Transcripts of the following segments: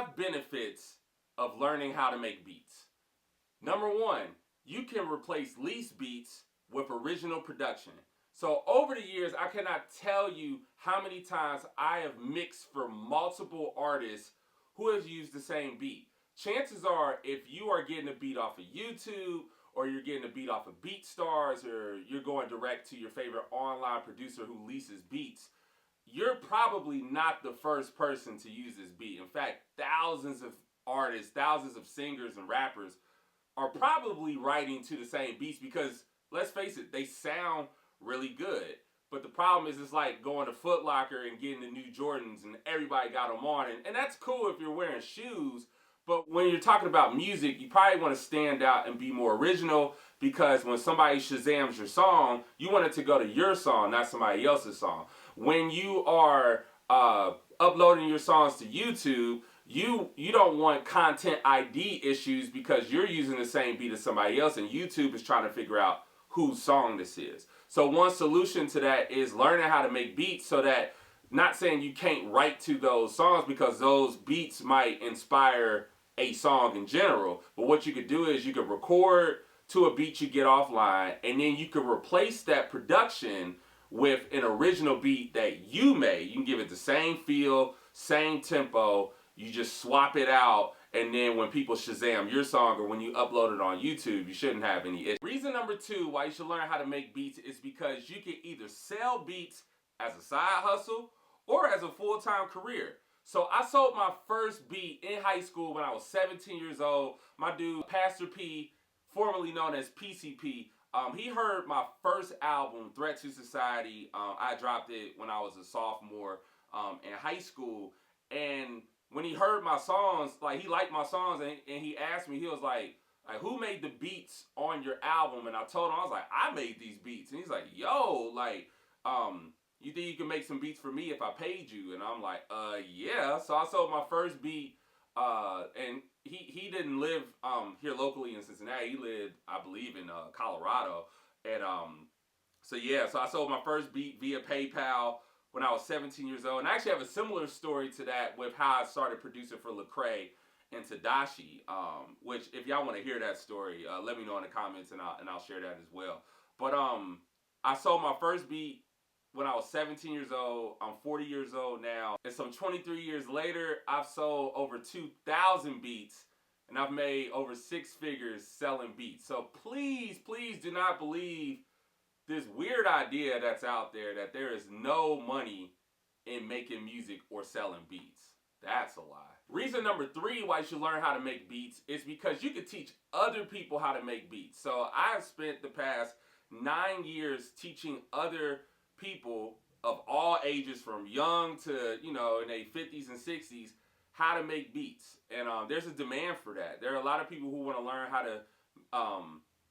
5 benefits of learning how to make beats. Number one, you can replace leased beats with original production. So over the years, I cannot tell you how many times I have mixed for multiple artists who have used the same beat. Chances are, if you are getting a beat off of YouTube, or you're getting a beat off of BeatStars, or you're going direct to your favorite online producer who leases beats, you're probably not the first person to use this beat. In fact, thousands of artists, thousands of singers and rappers are probably writing to the same beats because, let's face it, they sound really good. But the problem is, it's like going to Foot Locker and getting the new Jordans and everybody got them on. And that's cool if you're wearing shoes. But when you're talking about music, you probably want to stand out and be more original, because when somebody Shazams your song, you want it to go to your song, not somebody else's song. When you are uploading your songs to YouTube, you don't want content ID issues because you're using the same beat as somebody else, and YouTube is trying to figure out whose song this is. So one solution to that is learning how to make beats, so that, not saying you can't write to those songs, because those beats might inspire a song in general, but what you could do is you could record to a beat you get offline, and then you could replace that production with an original beat that you made. You can give it the same feel, same tempo, you just swap it out, and then when people Shazam your song or when you upload it on YouTube, you shouldn't have any issues. Reason number 2 why you should learn how to make beats is because you can either sell beats as a side hustle or as a full-time career. So I sold my first beat in high school when I was 17 years old. My dude, Pastor P, formerly known as PCP, he heard my first album, Threat to Society. I dropped it when I was a sophomore in high school. And when he heard my songs, like, he liked my songs, and he asked me, he was like, who made the beats on your album? And I told him, I was like, I made these beats. And he's like, yo, like, you think you can make some beats for me if I paid you? And I'm like, yeah. So I sold my first beat, and he didn't live here locally in Cincinnati. He lived, I believe, in Colorado. And so yeah, so I sold my first beat via PayPal when I was 17 years old. And I actually have a similar story to that with how I started producing for Lecrae and Tadashi, which, if y'all want to hear that story, let me know in the comments, and I'll share that as well. But I sold my first beat when I was 17 years old. I'm 40 years old now. And some 23 years later, I've sold over 2,000 beats, and I've made over 6 figures selling beats. So please, please do not believe this weird idea that's out there that there is no money in making music or selling beats. That's a lie. Reason number 3 why you should learn how to make beats is because you can teach other people how to make beats. So I've spent the past 9 years teaching other people of all ages, from young to, in their 50s and 60s, how to make beats. And there's a demand for that. There are a lot of people who want to learn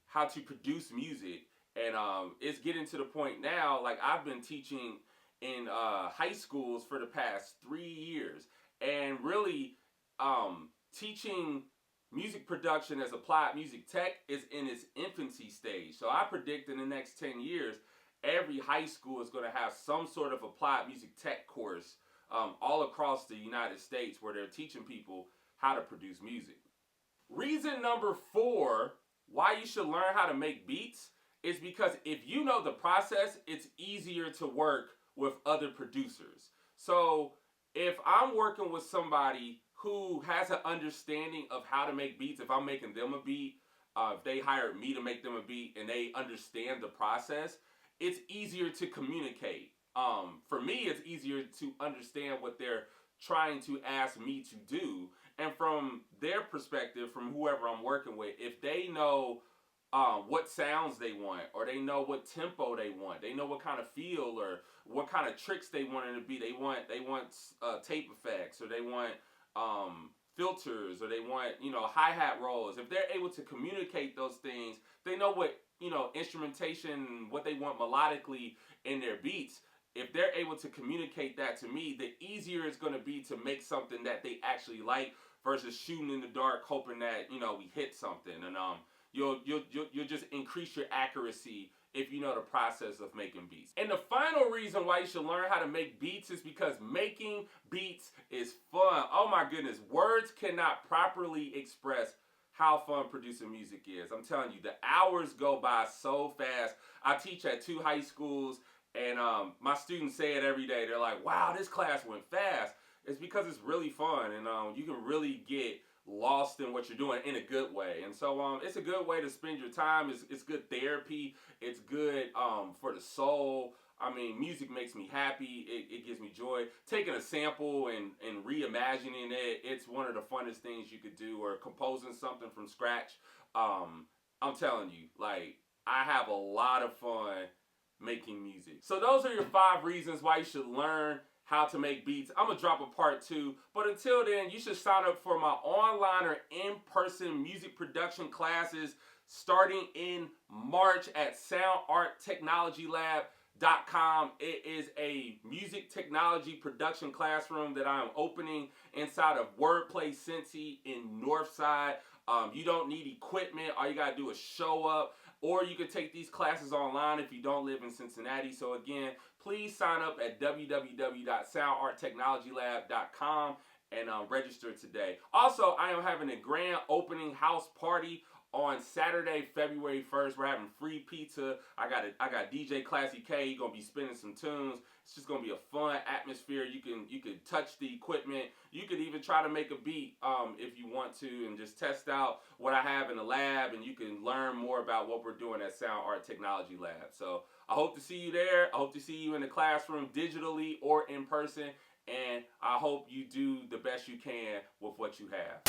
how to produce music. And it's getting to the point now, like, I've been teaching in high schools for the past 3 years. And really, teaching music production as applied music tech is in its infancy stage. So I predict in the next 10 years, every high school is going to have some sort of applied music tech course all across the United States, where they're teaching people how to produce music. Reason number 4 why you should learn how to make beats is because if you know the process, it's easier to work with other producers. So if I'm working with somebody who has an understanding of how to make beats, if I'm making them a beat, if they hired me to make them a beat and they understand the process, it's easier to communicate. For me, it's easier to understand what they're trying to ask me to do. And from their perspective, from whoever I'm working with, if they know what sounds they want, or they know what tempo they want, they know what kind of feel or what kind of tricks they want it to be. They want tape effects, or they want filters, or they want hi-hat rolls. If they're able to communicate those things, they know what instrumentation, what they want melodically in their beats. If they're able to communicate that to me, the easier it's going to be to make something that they actually like, versus shooting in the dark hoping that we hit something. And you'll just increase your accuracy if you know the process of making beats. And the final reason why you should learn how to make beats is because making beats is fun. Oh my goodness, words cannot properly express how fun producing music is. I'm telling you, the hours go by so fast. I teach at 2 high schools, and my students say it every day. They're like, wow, this class went fast. It's because it's really fun, and you can really get lost in what you're doing in a good way. And so it's a good way to spend your time. It's good therapy. It's good for the soul. I mean, music makes me happy. It gives me joy. Taking a sample and reimagining it, it's one of the funnest things you could do. Or composing something from scratch. I'm telling you, like, I have a lot of fun making music. So those are your 5 reasons why you should learn how to make beats. I'm gonna drop a part 2, but until then, you should sign up for my online or in-person music production classes starting in March at soundarttechnologylab.com. It is a music technology production classroom that I am opening inside of Wordplay Cincy in Northside. You don't need equipment. All you gotta do is show up, or you can take these classes online if you don't live in Cincinnati. So again, please sign up at www.soundarttechnologylab.com and register today. Also, I am having a grand opening house party on Saturday, February 1st. We're having free pizza. I got DJ Classy K. He's gonna be spinning some tunes. It's just gonna be a fun atmosphere. You can touch the equipment. You could even try to make a beat if you want to, and just test out what I have in the lab, and you can learn more about what we're doing at Sound Art Technology Lab. So I hope to see you there. I hope to see you in the classroom digitally or in person, and I hope you do the best you can with what you have.